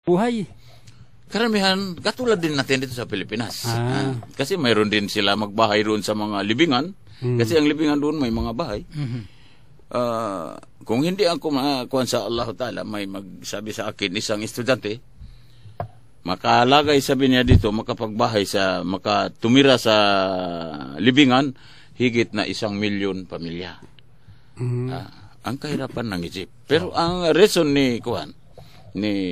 buhay. Karamihan, katulad din natin dito sa Pilipinas. Kasi mayroon din sila magbahay doon sa mga libingan. Kasi ang libingan doon may mga bahay. Kung hindi ako makakuha sa Allah Ta'ala, may magsabi sa akin isang estudyante, makalagay sabi niya dito, makatumira sa libingan, higit na 1,000,000 pamilya. Ang kahirapan ng Egypt. Pero ang reason ni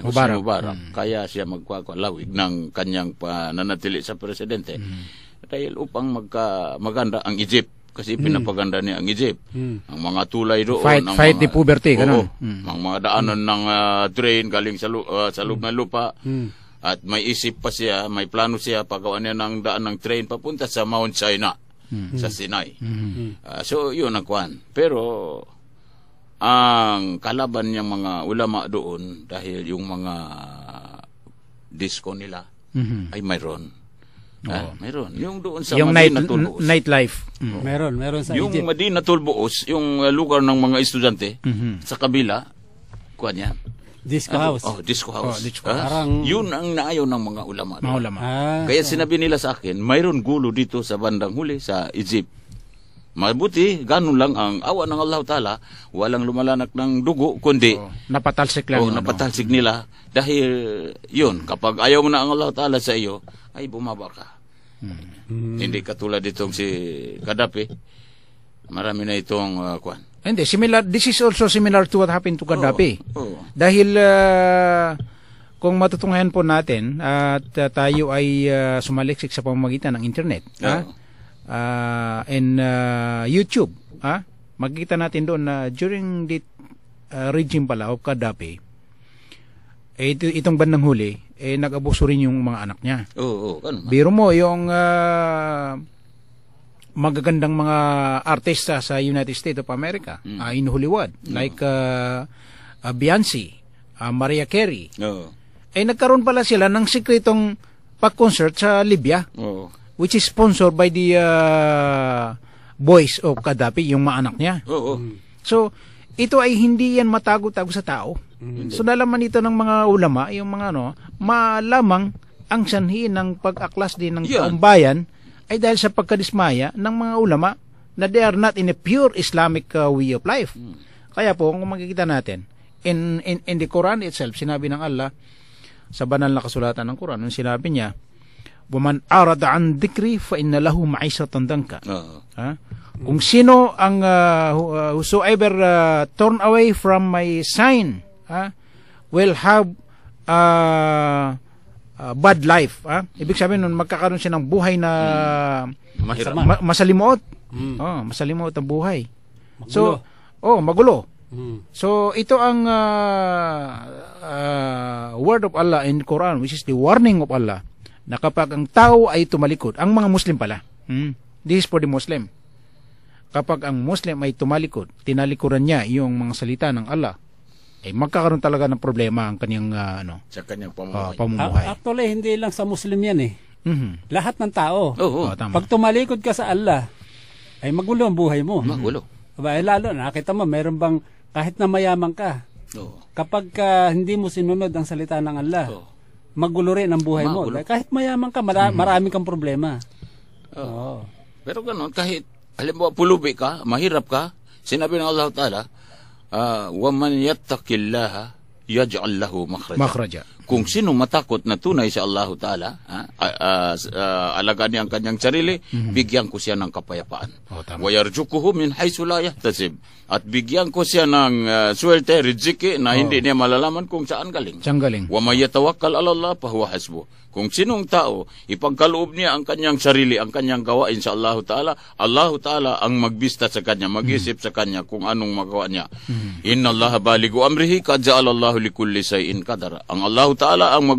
Hosni Mubarak, kaya siya magkakalawig ng kanyang pananatili sa presidente. Dahil upang maganda ang Egypt. Kasi pinapaganda niya ang Egypt. Ang mga tulay doon. Fight the poverty. Ganun. Ang mga daanan ng train galing sa loob ng lupa. At may isip pa siya, may plano siya, paggawa niya ng daan ng train papunta sa Mount Sinai. Sa Sinai. So, yun ang kwan. Pero, ang kalaban niyang mga ulama doon, dahil yung mga disco nila, ay mayroon. Mayroon. Yung doon sa Madinatul Buos. Nightlife. Meron sa yung Egypt. Madinatul Buos, yung lugar ng mga estudyante, sa kabila, kwan yan. Disco house. Disco house. Parang yun ang naayaw ng mga ulama. Kaya sinabi nila sa akin, mayroon gulo dito sa bandang huli sa Egypt. Mabuti, ganun lang ang awa ng Allah Ta'ala, walang lumalanak ng dugo, kundi napatalsik lang. Napatalsik nila. Dahil yun, kapag ayaw mo na ang Allah Ta'ala sa iyo, ay bumaba ka. Hindi katulad itong si Gaddafi. Marami na itong kwan. Hindi, similar. This is also similar to what happened to Gaddafi. Dahil kung matutungayan po natin at tayo ay sumaliksik sa pamamagitan ng internet and YouTube, makikita natin doon na during the regime pala of Gaddafi, itong bandang huli, nag-abuso rin yung mga anak niya. Biro mo, yung magagandang mga artista sa United States of America, in Hollywood, like Beyonce, Mariah Carey, nagkaroon pala sila ng sikretong pag-concert sa Libya, which is sponsored by the boys of Gaddafi, yung mga anak niya. So, ito ay hindi yan matago-tago sa tao. So, nalaman ito ng mga ulama, yung mga malamang ang sanhi ng pag-aklas din ng taong bayan ay dahil sa pagkadismaya ng mga ulama na they are not in a pure Islamic way of life. Kaya po, kung makikita natin, in the Quran itself, sinabi ng Allah, sa banal na kasulatan ng Quran, nung sinabi niya, وَمَنْ أَرَدَ عَنْ ذِكْرِ فَإِنَّ لَهُ مَعِيشَةً ضَنْكًا. Kung sino ang whosoever turn away from my sign will have bad life. Ibig sabihin nun, magkakaroon siya ng buhay na masalimuot. Masalimuot ang buhay. Magulo. So, magulo. So, ito ang word of Allah in Quran, which is the warning of Allah, na kapag ang tao ay tumalikod, ang mga Muslim pala, this is for the Muslim. Kapag ang Muslim ay tumalikod, tinalikuran niya yung mga salita ng Allah, ay magkakaroon talaga ng problema ang kanyang sa kanyang pamumuhay. Actually, hindi lang sa Muslim yan eh. Lahat ng tao. Tama. Pag tumalikod ka sa Allah, ay magulo ang buhay mo. Magulo. Lalo, nakita mo, meron bang, kahit na mayaman ka, kapag hindi mo sinunod ang salita ng Allah, magulo rin ang buhay mo. Kahit mayaman ka, marami kang problema. Pero gano'n, kahit halimbawa pulubi ka, mahirap ka, sinabi ng Allah Ta'ala, وَمَنْ يَتَّقِ اللَّهَ يَجْعَلْ لَهُ مَخْرَجًا. Kung sino matakot na tunay sa Allah Ta'ala, alagaan niya ang kanyang sarili, bigyan ko siya ng kapayapaan. وَيَرْجُكُهُ مِنْ حَيْثُ لَا يَحْتَسِبْ. At bigyan ko siya ng swerte, riziki, na hindi niya malalaman kung saan galing. وَمَنْ يَتَوَكَّلْ عَلَى اللَّهِ فَهُوَ حَسْبُهُ. Kung sinong tao, ipagkaloob niya ang kanyang sarili, ang kanyang gawain sa Allah Ta'ala ang magbista sa kanya, mag-isip sa kanya kung anong magawa niya. Inna Allah baligu amrihi, kad ja'ala Allahu likulli shay'in qadara. Ang Allah Ta'ala ang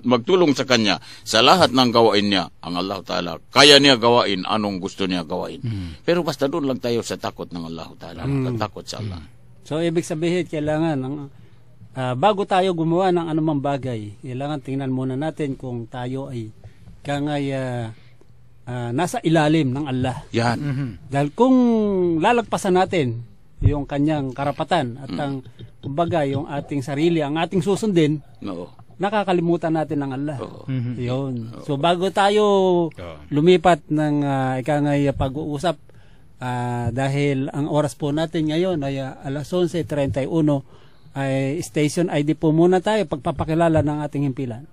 magtulong sa kanya sa lahat ng gawain niya. Ang Allah Ta'ala, kaya niya gawain anong gusto niya gawain. Pero basta doon lang tayo sa takot ng Allah Ta'ala, takot sa Allah. So, ibig sabihin, kailangan bago tayo gumawa ng anumang bagay, kailangan tingnan muna natin kung tayo ay nasa ilalim ng Allah. Yan. Dahil kung lalagpasan natin yung kanyang karapatan at ang kumbaga yung ating sarili, ang ating susundin, nakakalimutan natin ang Allah. Yun. So bago tayo lumipat ng ikangay pag-uusap, dahil ang oras po natin ngayon ay alas 11:31, ay station ID po muna tayo pagpapakilala ng ating himpilan.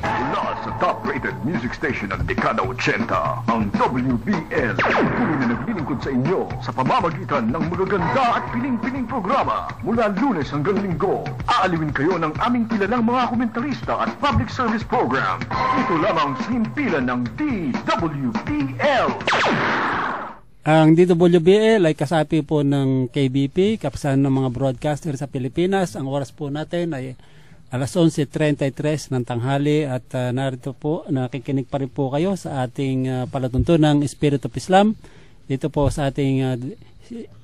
Mula sa top-rated music station ng Dekada 80, ang WBL. Tuloy na naglilingkod sa inyo sa pamamagitan ng magaganda at piling-piling programa. Mula Lunes hanggang Linggo, aaliwin kayo ng aming kilalang mga komentarista at public service program. Ito lamang sa himpilan ng DWBL. Ang DWBL ay kasapi po ng KBP, Kapisanan ng mga broadcaster sa Pilipinas. Ang oras po natin ay alas 11:33 ng tanghali at narito po, nakikinig pa rin po kayo sa ating palatuntunang Spirit of Islam dito po sa ating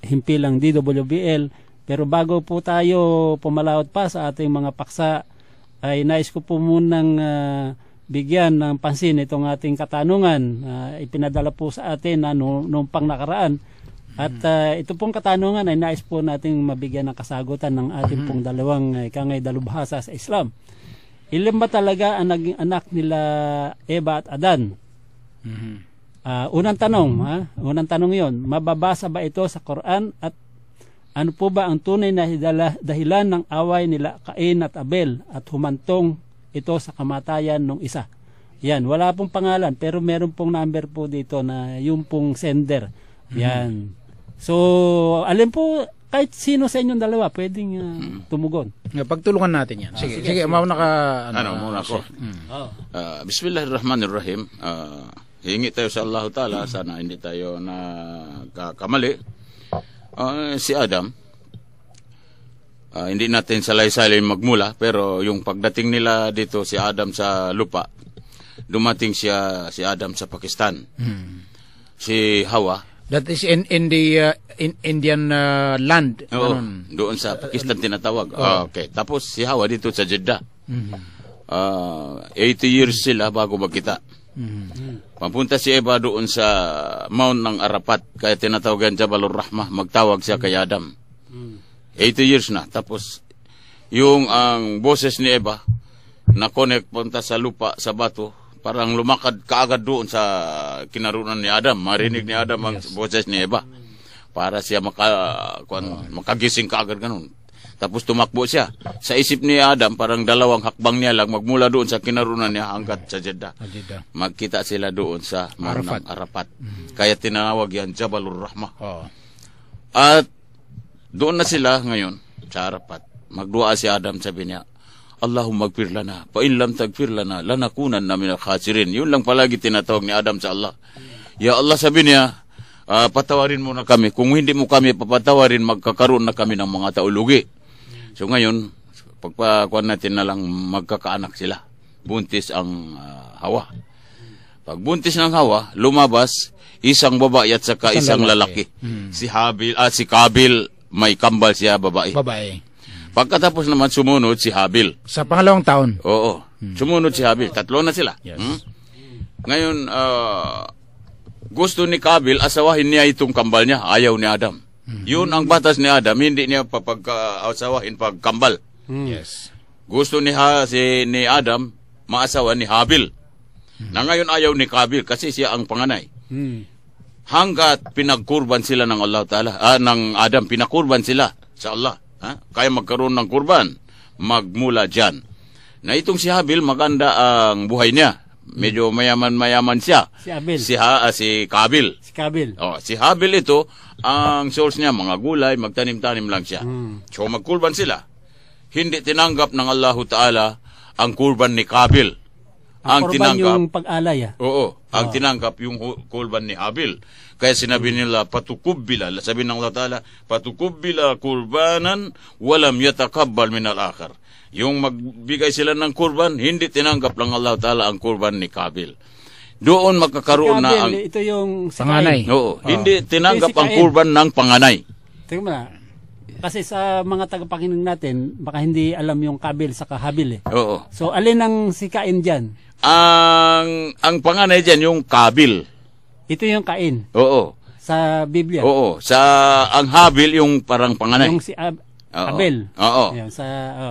himpilang DWBL. Pero bago po tayo pumalawat pa sa ating mga paksa, ay nais ko po munang bigyan ng pansin itong ating katanungan. Ipinadala po sa atin noong pang nakaraan. At ito pong katanungan ay nais po nating mabigyan ng kasagutan ng ating pong dalawang ikangay dalubhasa sa Islam. Ilan ba talaga ang naging anak nila Eva at Adan? Unang tanong yon, mababasa ba ito sa Quran at ano po ba ang tunay na dahilan ng away nila Cain at Abel at humantong ito sa kamatayan ng isa? Yan, wala pong pangalan pero meron pong number po dito na yung pong sender. Yan. So, alin po, kahit sino sa inyong dalawa, pwedeng tumugon. Pagtulungan natin yan. Sige, mauna ka. Muna ako. Bismillahirrahmanirrahim. Hingi tayo sa Allah Ta'ala, sana hindi tayo nakakamali. Si Adam, hindi natin salay-salay magmula, pero yung pagdating nila dito, si Adam sa lupa, dumating si Adam sa Pakistan. Si Hawa, that is in the Indian land. Oo, doon sa Pakistan tinatawag. Okay. Tapos si Hawa dito sa Jeddah. 80 years sila bago magkita. Papunta si Eva doon sa Mount ng Arapat, kaya tinatawagan Jabalur Rahmah, magtawag siya kay Adam. 80 years na. Tapos yung ang boses ni Eva na-connect punta sa lupa, sa bato, parang lumakad kaagad doon sa kinarunan ni Adam. Marinig ni Adam ang boses ni Eva. Para siya makagising kaagad ganun. Tapos tumakbo siya. Sa isip ni Adam, parang dalawang hakbang niya lang magmula doon sa kinarunan niya hanggat sa Jeddah. Magkita sila doon sa Arapat. Kaya tinawag yan Jabalur Rahmah. At doon na sila ngayon sa Arapat. Magdua si Adam, sabi niya, Allahumma magfir lana, pa in lam tagfir lana, lanakunan na minal khasirin. Yun lang palagi tinatawag ni Adam sa Allah. Ya Allah, sabi niya, patawarin mo na kami. Kung hindi mo kami papatawarin, magkakaroon na kami ng mga taulugi. So ngayon, pagpakuan natin na lang magkakaanak sila. Buntis ang Hawa. Pag buntis ng Hawa, lumabas isang babae at saka isang lalaki. Si Kabil, may kambal siya, babae. Pagkatapos naman sumunod si Habil. Sa pangalawang taon. Oo. Sumunod si Habil. Tatlo na sila. Yes. Ngayon, gusto ni Kabil, asawahin niya itong kambal niya. Ayaw ni Adam. Yun ang batas ni Adam. Hindi niya papag-asawahin pag kambal. Yes. Gusto ni Adam, maasawa ni Habil. Na ngayon ayaw ni Kabil kasi siya ang panganay. Hanggat pinagkurban sila ng Allah Ta'ala, ng Adam, pinagkurban sila sa Allah. Kaya magkaroon ng kurban, magmula dyan. Na itong si Habil, maganda ang buhay niya. Medyo mayaman siya. Si Abel. Si Kabil. Si Habil ito, ang source niya, mga gulay, magtanim-tanim lang siya. So magkurban sila. Hindi tinanggap ng Allah Ta'ala ang kurban ni Kabil. Ang tinanggap yung pag-alay. Oo, ang tinanggap yung kurban ni Habil. Kaya sinabi nila, patukubbila, sabi ng Allah Ta'ala, patukubbila kurbanan, walam yatakabbal min al-akhar. Yung magbigay sila ng kurban, hindi tinanggap ng Allah Ta'ala ang kurban ni Kabil. Doon magkakaroon na ang... Ito yung panganay. Oo, hindi tinanggap ang kurban ng panganay. Tingnan mo na. Kasi sa mga tagapakinig natin, baka hindi alam yung Kabil sa Habil. Oo. So, alin ang si Cain dyan? Ang panganay dyan, yung Kabil. Ito yung Cain. Oo. Sa Biblia. Oo. Ang Habil, yung parang panganay. Yung si Abel. Oo. Ayan,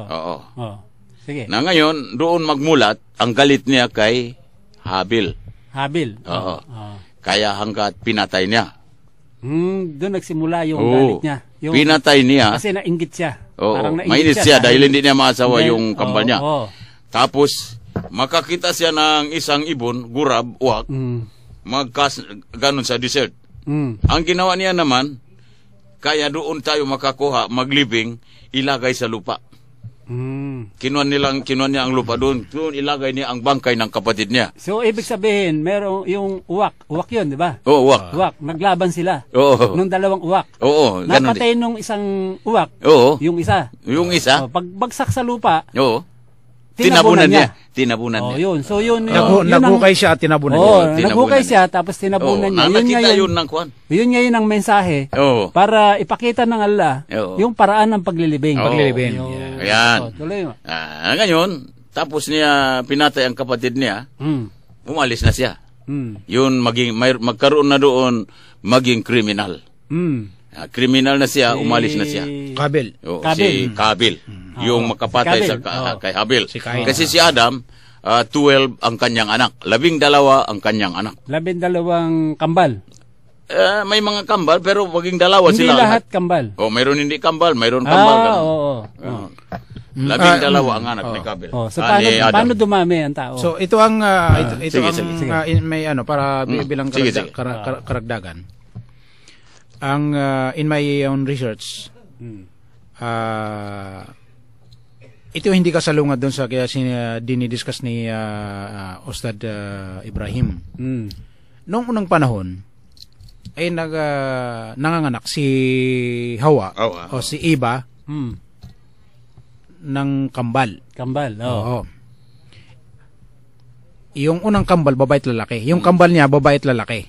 Oo. Sige. Na ngayon, doon magmulat ang galit niya kay Habil. Habil. Oo. Kaya hanggat pinatay niya. Doon nagsimula yung galit niya. Yung, pinatay niya. Kasi nainggit siya. Oo. Mainit siya dahil hindi niya maasawa yung kambal niya. Tapos, makakita siya ng isang ibon, gurab, uwak, ganun sa desert. Ang ginawa niya naman, kaya doon tayo makakuha, maglibing, ilagay sa lupa. Kinuha niya ang lupa doon ilagay niya ang bangkay ng kapatid niya. So, ibig sabihin, merong yung uwak yun, di ba? Oo, uwak. Naglaban sila. Oo. Nung dalawang uwak. Oo, ganun. Napatay nung isang uwak. Oo. Yung isa. Pagbagsak sa lupa, tinabunan niya. Yun. So, yun naghukay siya at tinabunan niya. Naghukay siya, tapos tinabunan niya. Nakita yun ng kwan. Yun ngayon ang mensahe para ipakita ng Allah yung paraan ng paglilibing. Ayan. Tuloy mo. Ngayon, tapos niya pinatay ang kapatid niya, umalis na siya. Yun, magkaroon na doon maging kriminal. Kriminal na siya, umalis na siya. Kabil. Si Kabil. Yung makapatay kay Habil. Kasi si Adam, 12 ang kanyang anak. 12 ang kanyang anak. 12 kambal. May mga kambal, pero maging dalawa hindi sila. Hindi lahat kambal. Mayroon hindi kambal, mayroon kambal. Oo. 12 ang anak ni Kabil. So paano dumami ang tao? So ito ang may para bilang karagdagan. Ang in my own research, ito hindi kasalungat doon sa kaya dinidiscuss ni Ustad Ibrahim. Noong unang panahon ay nanganganak si Hawa o si Eva ng kambal. Oo. Yung unang kambal, babae at lalaki. Yung kambal niya, babae at lalaki.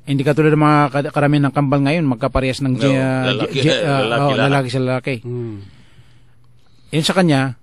Hindi katulad ng mga karamihan ng kambal ngayon, magkaparehas ng lalaki sa lalaki. Yun sa kanya,